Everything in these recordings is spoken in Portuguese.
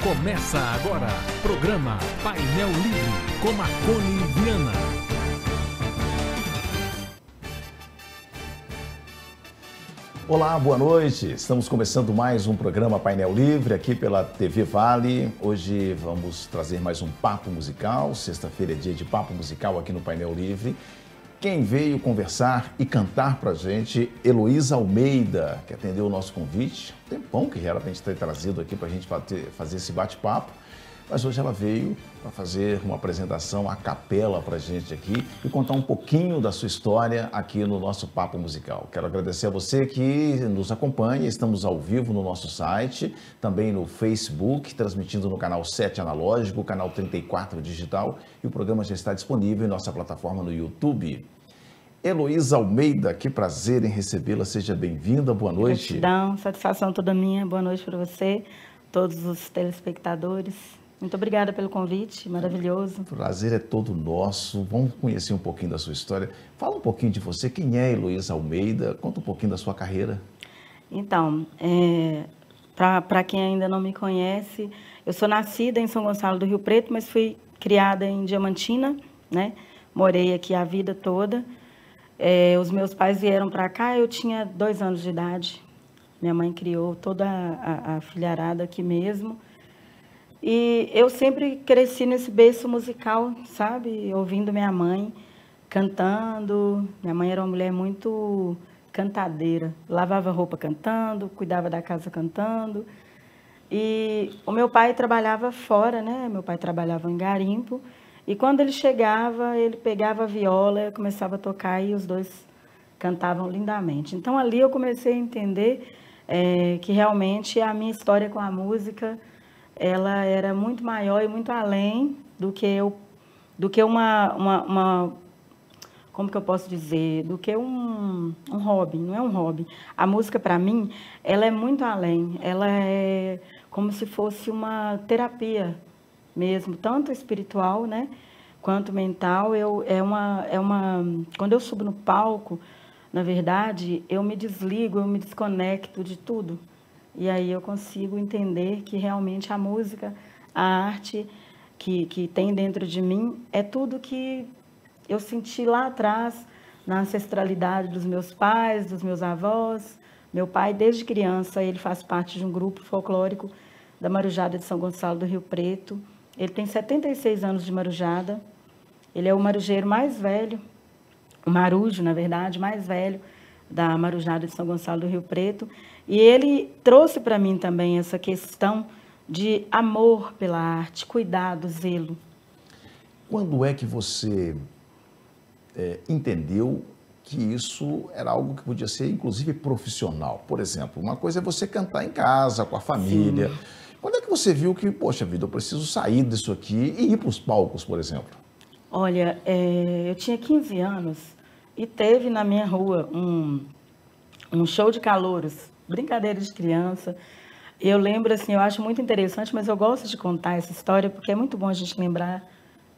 Começa agora, programa Painel Livre, com Marconi Viana. Olá, boa noite. Estamos começando mais um programa Painel Livre aqui pela TV Vale. Hoje vamos trazer mais um papo musical. Sexta-feira é dia de papo musical aqui no Painel Livre. Quem veio conversar e cantar pra gente, Heloísa Almeida, que atendeu o nosso convite. Um tempão que já era pra gente ter trazido aqui pra gente fazer esse bate-papo. Mas hoje ela veio para fazer uma apresentação a capela pra gente aqui e contar um pouquinho da sua história aqui no nosso Papo Musical. Quero agradecer a você que nos acompanha. Estamos ao vivo no nosso site, também no Facebook, transmitindo no canal 7 Analógico, canal 34 Digital, e o programa já está disponível em nossa plataforma no YouTube. Heloísa Almeida, que prazer em recebê-la. Seja bem-vinda, boa noite. Gratidão, satisfação toda minha. Boa noite para você, todos os telespectadores. Muito obrigada pelo convite, maravilhoso. O prazer é todo nosso. Vamos conhecer um pouquinho da sua história. Fala um pouquinho de você. Quem é Heloísa Almeida? Conta um pouquinho da sua carreira. Então, para quem ainda não me conhece, eu sou nascida em São Gonçalo do Rio Preto, mas fui criada em Diamantina, né? Morei aqui a vida toda. Os meus pais vieram para cá, eu tinha 2 anos de idade. Minha mãe criou toda a filharada aqui mesmo. E eu sempre cresci nesse berço musical, sabe? Ouvindo minha mãe cantando. Minha mãe era uma mulher muito cantadeira. Lavava roupa cantando, cuidava da casa cantando. E o meu pai trabalhava fora, né? Meu pai trabalhava em garimpo. E quando ele chegava, ele pegava a viola, começava a tocar e os dois cantavam lindamente. Então ali eu comecei a entender que realmente a minha história com a música, ela era muito maior e muito além do que uma como que eu posso dizer, do que um hobby, não é um hobby. A música, para mim, ela é muito além, ela é como se fosse uma terapia mesmo, tanto espiritual, né, quanto mental. Quando eu subo no palco, na verdade, eu me desligo, eu me desconecto de tudo. E aí eu consigo entender que realmente a música, a arte que tem dentro de mim, é tudo que eu senti lá atrás, na ancestralidade dos meus pais, dos meus avós. Meu pai, desde criança, ele faz parte de um grupo folclórico da Marujada de São Gonçalo do Rio Preto. Ele tem 76 anos de marujada. Ele é o marujeiro mais velho, o marujo, na verdade, mais velho da Marujada de São Gonçalo do Rio Preto. E ele trouxe para mim também essa questão de amor pela arte, cuidado, zelo. Quando é que você entendeu que isso era algo que podia ser, inclusive, profissional? Por exemplo, uma coisa é você cantar em casa, com a família. Sim. Quando é que você viu que, poxa vida, eu preciso sair disso aqui e ir para os palcos, por exemplo? Olha, eu tinha 15 anos e teve na minha rua um show de calouros, brincadeira de criança. Eu lembro, assim, eu acho muito interessante, mas eu gosto de contar essa história porque é muito bom a gente lembrar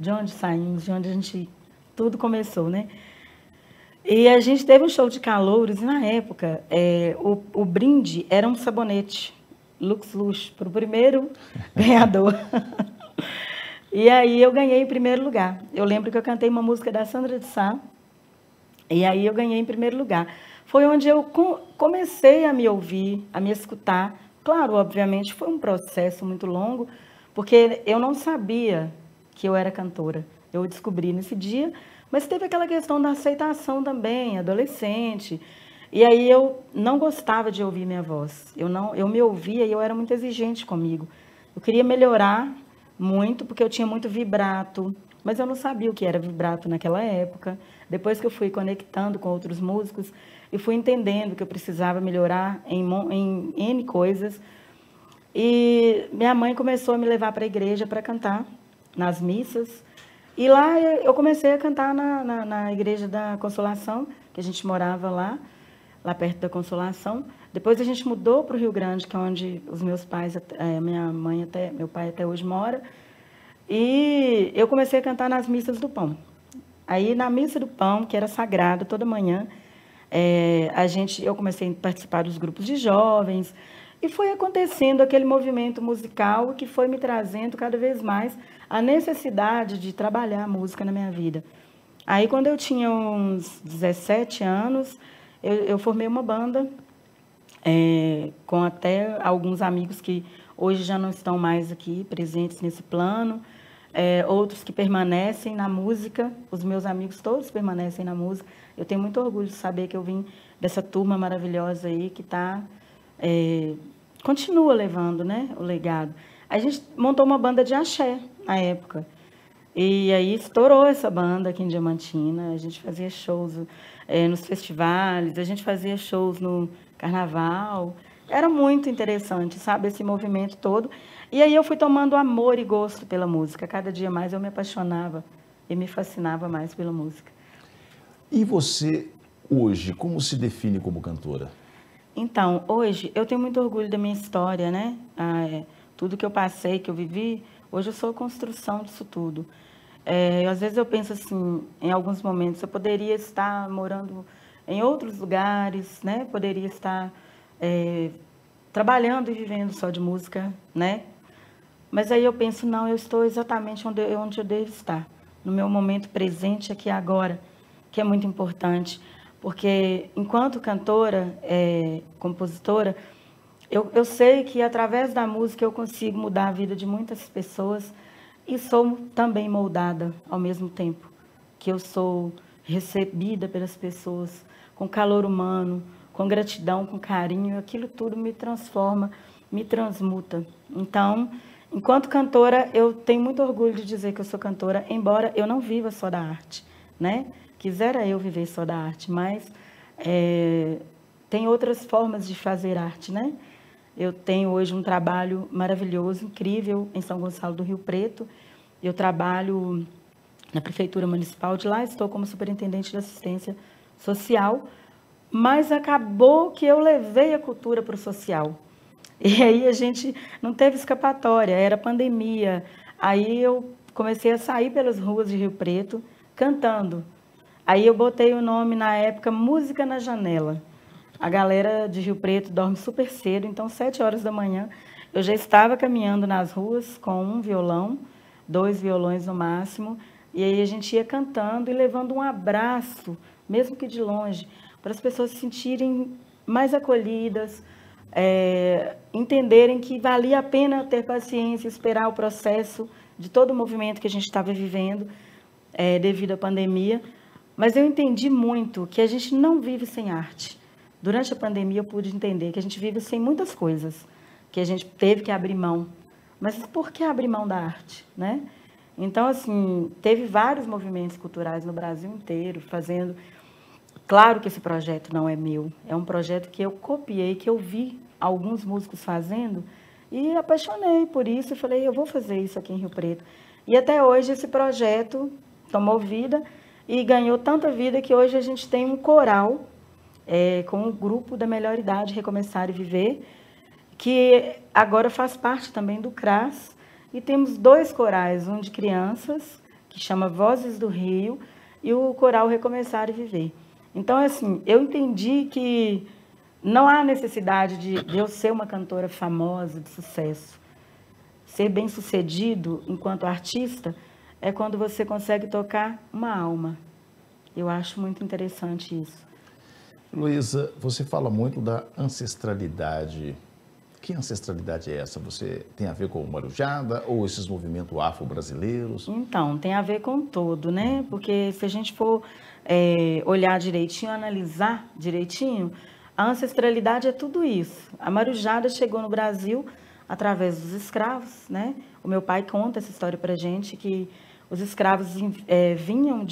de onde saímos, de onde tudo começou, né? E a gente teve um show de calouros e, na época, o brinde era um sabonete Lux Luxo para o primeiro ganhador. E aí eu ganhei em primeiro lugar. Eu lembro que eu cantei uma música da Sandra de Sá, e aí eu ganhei em primeiro lugar. Foi onde eu comecei a me ouvir, a me escutar. Claro, obviamente, foi um processo muito longo, porque eu não sabia que eu era cantora. Eu descobri nesse dia, mas teve aquela questão da aceitação também, adolescente. E aí eu não gostava de ouvir minha voz. Eu me ouvia e eu era muito exigente comigo. Eu queria melhorar muito, porque eu tinha muito vibrato, mas eu não sabia o que era vibrato naquela época. Depois que eu fui conectando com outros músicos, e fui entendendo que eu precisava melhorar em N coisas. E minha mãe começou a me levar para a igreja para cantar nas missas. E lá eu comecei a cantar na igreja da Consolação, que a gente morava lá perto da Consolação. Depois a gente mudou para o Rio Grande, que é onde os meus pais, meu pai até hoje mora. E eu comecei a cantar nas missas do pão. Aí na missa do pão, que era sagrada toda manhã, eu comecei a participar dos grupos de jovens. E foi acontecendo aquele movimento musical que foi me trazendo cada vez mais a necessidade de trabalhar a música na minha vida. Aí, quando eu tinha uns 17 anos, eu formei uma banda, com até alguns amigos que hoje já não estão mais aqui presentes nesse plano, outros que permanecem na música, os meus amigos todos permanecem na música. Eu tenho muito orgulho de saber que eu vim dessa turma maravilhosa aí que continua levando, né, o legado. A gente montou uma banda de axé na época. E aí estourou essa banda aqui em Diamantina. A gente fazia shows nos festivais, a gente fazia shows no carnaval. Era muito interessante, sabe, esse movimento todo. E aí eu fui tomando amor e gosto pela música. Cada dia mais eu me apaixonava e me fascinava mais pela música. E você, hoje, como se define como cantora? Então, hoje, eu tenho muito orgulho da minha história, né? Tudo que eu passei, que eu vivi, hoje eu sou a construção disso tudo. Às vezes eu penso assim, em alguns momentos, eu poderia estar morando em outros lugares, né? Poderia estar trabalhando e vivendo só de música, né? Mas aí eu penso, não, eu estou exatamente onde eu devo estar, no meu momento presente aqui agora, que é muito importante. Porque, enquanto cantora, compositora, eu sei que, através da música, eu consigo mudar a vida de muitas pessoas e sou também moldada ao mesmo tempo, que eu sou recebida pelas pessoas com calor humano, com gratidão, com carinho, aquilo tudo me transforma, me transmuta. Então, enquanto cantora, eu tenho muito orgulho de dizer que eu sou cantora, embora eu não viva só da arte, né? Quisera eu viver só da arte, mas tem outras formas de fazer arte, né? Eu tenho hoje um trabalho maravilhoso, incrível, em São Gonçalo do Rio Preto. Eu trabalho na Prefeitura Municipal de lá, estou como superintendente de assistência social, mas acabou que eu levei a cultura para o social. E aí a gente não teve escapatória, era pandemia. Aí eu comecei a sair pelas ruas de Rio Preto cantando. Aí eu botei o nome, na época, Música na Janela. A galera de Rio Preto dorme super cedo, então 7 horas da manhã eu já estava caminhando nas ruas com um violão, 2 violões no máximo, e aí a gente ia cantando e levando um abraço, mesmo que de longe, para as pessoas se sentirem mais acolhidas, entenderem que valia a pena ter paciência, esperar o processo de todo o movimento que a gente estava vivendo devido à pandemia. Mas eu entendi muito que a gente não vive sem arte. Durante a pandemia eu pude entender que a gente vive sem muitas coisas, que a gente teve que abrir mão. Mas por que abrir mão da arte, né? Então, assim, teve vários movimentos culturais no Brasil inteiro fazendo. Claro que esse projeto não é meu, é um projeto que eu copiei, que eu vi alguns músicos fazendo e apaixonei por isso e falei, eu vou fazer isso aqui em Rio Preto. E até hoje esse projeto tomou vida e ganhou tanta vida que hoje a gente tem um coral com o grupo da Melhor Idade Recomeçar e Viver, que agora faz parte também do CRAS, e temos 2 corais, um de crianças, que chama Vozes do Rio, e o coral Recomeçar e Viver. Então, assim, eu entendi que não há necessidade de eu ser uma cantora famosa, de sucesso. Ser bem-sucedido enquanto artista é quando você consegue tocar uma alma. Eu acho muito interessante isso. Luísa, você fala muito da ancestralidade. Que ancestralidade é essa? Você tem a ver com o Marujada ou esses movimentos afro-brasileiros? Então, tem a ver com tudo, né? Porque se a gente for olhar direitinho, analisar direitinho, a ancestralidade é tudo isso. A Marujada chegou no Brasil através dos escravos, né? O meu pai conta essa história pra gente, que os escravos vinham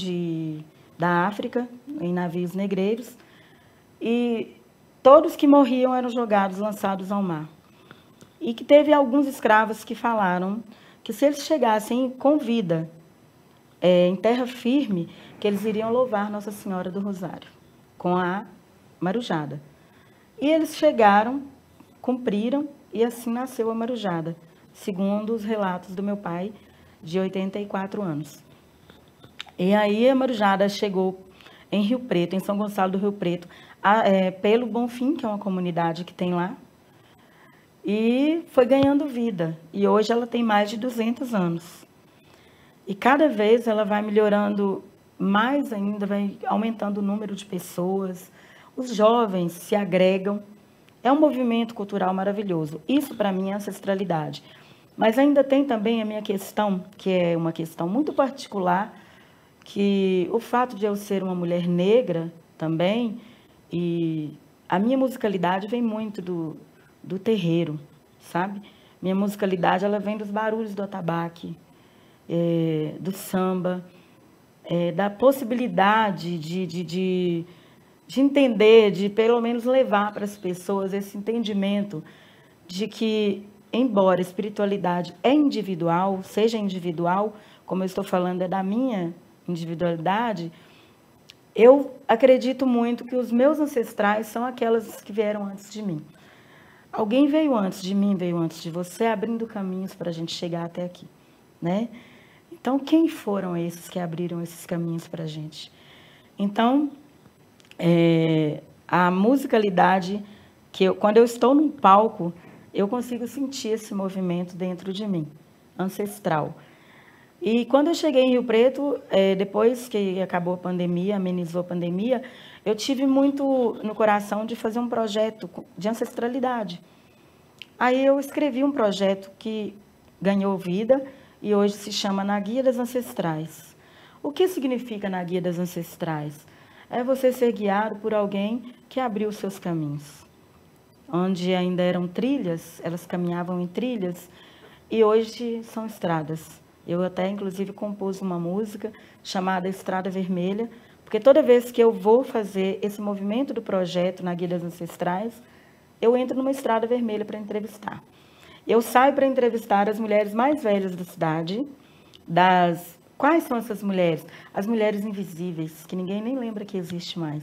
da África, em navios negreiros, e todos que morriam eram jogados, lançados ao mar. E que teve alguns escravos que falaram que se eles chegassem com vida, em terra firme, que eles iriam louvar Nossa Senhora do Rosário, com a Marujada. E eles chegaram, cumpriram, e assim nasceu a Marujada, segundo os relatos do meu pai, de 84 anos. E aí a Marujada chegou em Rio Preto, em São Gonçalo do Rio Preto, pelo Bonfim, que é uma comunidade que tem lá. e foi ganhando vida. E hoje ela tem mais de 200 anos. E cada vez ela vai melhorando mais ainda, vai aumentando o número de pessoas. Os jovens se agregam. É um movimento cultural maravilhoso. Isso, para mim, é ancestralidade. Mas ainda tem também a minha questão, que é uma questão muito particular, que o fato de eu ser uma mulher negra também, e a minha musicalidade vem muito do terreiro, sabe? Minha musicalidade ela vem dos barulhos do atabaque, do samba, da possibilidade de entender, de pelo menos levar para as pessoas esse entendimento de que, embora a espiritualidade é individual, seja individual, como eu estou falando, é da minha individualidade, eu acredito muito que os meus ancestrais são aquelas que vieram antes de mim. Alguém veio antes de mim, veio antes de você, abrindo caminhos para a gente chegar até aqui, né? Então, quem foram esses que abriram esses caminhos para a gente? Então, a musicalidade, quando eu estou num palco, eu consigo sentir esse movimento dentro de mim, ancestral. E quando eu cheguei em Rio Preto, depois que acabou a pandemia, amenizou a pandemia, eu tive muito no coração de fazer um projeto de ancestralidade. Aí eu escrevi um projeto que ganhou vida e hoje se chama Na Guia das Ancestrais. O que significa Na Guia das Ancestrais? É você ser guiado por alguém que abriu os seus caminhos. Onde ainda eram trilhas, elas caminhavam em trilhas, e hoje são estradas. Eu até, inclusive, compus uma música chamada Estrada Vermelha, porque toda vez que eu vou fazer esse movimento do projeto Na Guia das Ancestrais, eu entro numa estrada vermelha para entrevistar. Eu saio para entrevistar as mulheres mais velhas da cidade. Quais são essas mulheres? As mulheres invisíveis, que ninguém nem lembra que existe mais.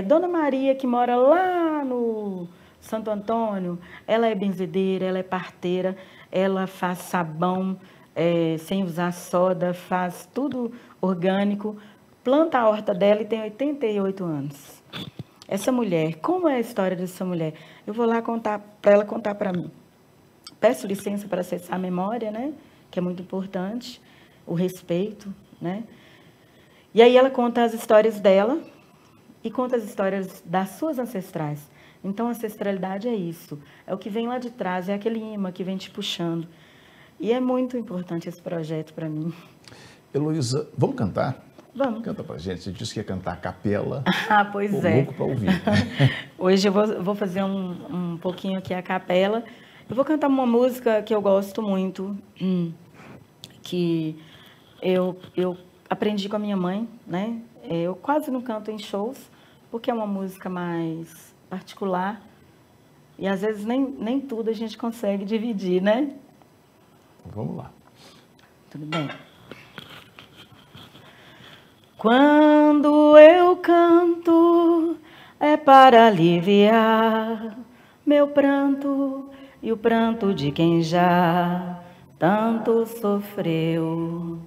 Dona Maria, que mora lá no Santo Antônio, ela é benzedeira, ela é parteira, ela faz sabão, sem usar soda, faz tudo orgânico, planta a horta dela e tem 88 anos. Essa mulher, como é a história dessa mulher? Eu vou lá contar para ela contar para mim. Peço licença para acessar a memória, né? Que é muito importante, o respeito, né? E aí ela conta as histórias dela e conta as histórias das suas ancestrais. Então, a ancestralidade é isso, é o que vem lá de trás, é aquele imã que vem te puxando. E é muito importante esse projeto para mim. Heloísa, vamos cantar? Vamos. Canta pra gente. Você disse que ia cantar a capela. Ah, pois Tô é. louco para ouvir. Hoje eu vou fazer um pouquinho aqui a capela. Eu vou cantar uma música que eu gosto muito, que eu aprendi com a minha mãe, né? Eu quase não canto em shows, porque é uma música mais particular. E às vezes nem tudo a gente consegue dividir, né? Vamos lá. Tudo bem. Quando eu canto é para aliviar meu pranto e o pranto de quem já tanto sofreu.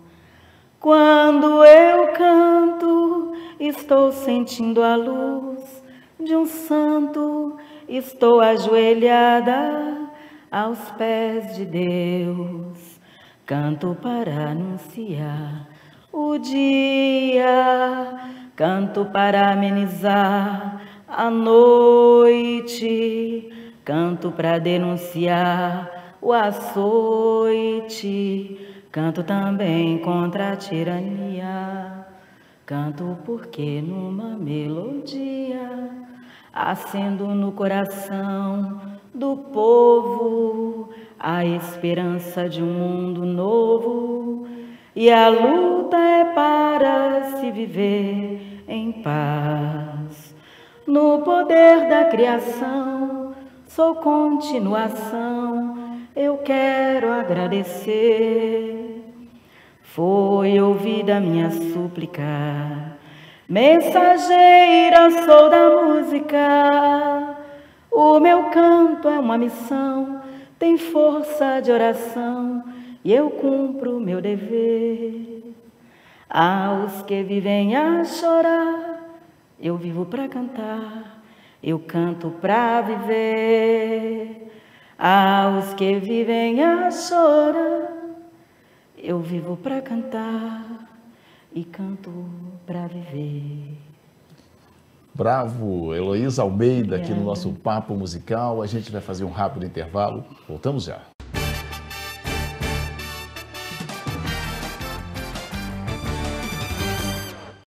Quando eu canto, estou sentindo a luz de um santo, estou ajoelhada aos pés de Deus. Canto para anunciar o dia, canto para amenizar a noite, canto para denunciar o açoite, canto também contra a tirania, canto porque numa melodia acendo no coração do povo a esperança de um mundo novo. E a luta é para se viver em paz. No poder da criação, sou continuação, eu quero agradecer. Foi ouvida minha súplica, mensageira sou da música. O meu canto é uma missão, tem força de oração, e eu cumpro meu dever. Aos que vivem a chorar, eu vivo para cantar, eu canto para viver. Aos que vivem a chorar, eu vivo para cantar e canto para viver. Bravo, Heloísa Almeida, aqui no nosso Papo Musical. A gente vai fazer um rápido intervalo. Voltamos já.